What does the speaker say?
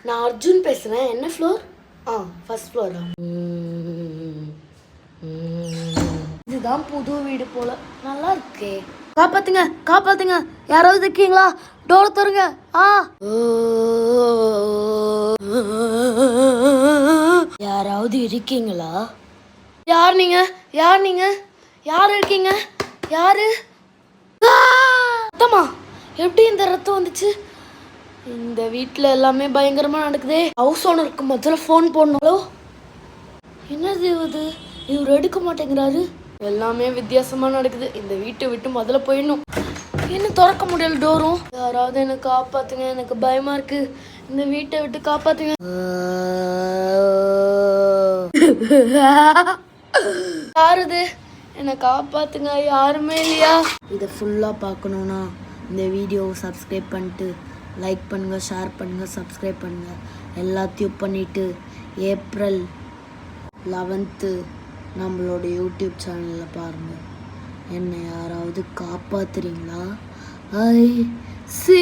நான் அர்ஜுன் பேசுகிறேன். என்ன ஃப்ளோர்? First Flora? இதுதான் புது வீடு போல. நல்லா இருக்கே. காப்பாத்துங்க காப்பாத்துங்க, யாராவது இருக்கீங்களா? டோர் தருங்க. யாராவது இருக்கீங்களா? யார் நீங்க? யார் நீங்க? யார் இருக்கீங்க? யாரு? ரத்தமா? எப்படி இந்த ரத்தம் வந்துச்சு? இந்த வீட்டில் எல்லாமே பயங்கரமா நடக்குதே. ஹவுஸ் ஓனருக்கு முதல்ல ஃபோன் போடணும். என்னது இது? இவர் எடுக்க மாட்டேங்கிறாரு. எல்லாமே வித்தியாசமா நடக்குது. இந்த வீட்டை விட்டு முதல்ல போயிடணும். என்ன திறக்க முடியல டோரும். யாராவது எனக்கு காப்பாத்துங்க, எனக்கு பயமா இருக்கு. இந்த வீட்டை விட்டு காப்பாத்துங்க. யாருது? என்னை காப்பாத்துங்க, யாருமே இல்லையா? இதை ஃபுல்லாக பார்க்கணுன்னா இந்த வீடியோவை சப்ஸ்கிரைப் பண்ணிட்டு லைக் பண்ணுங்கள், ஷேர் பண்ணுங்கள், சப்ஸ்கிரைப் பண்ணுங்கள். எல்லாத்தையும் பண்ணிவிட்டு ஏப்ரல் 11 நம்மளோட யூடியூப் சேனலில் பாருங்கள். என்னை யாராவது காப்பாத்துறீங்களா? ஐ சி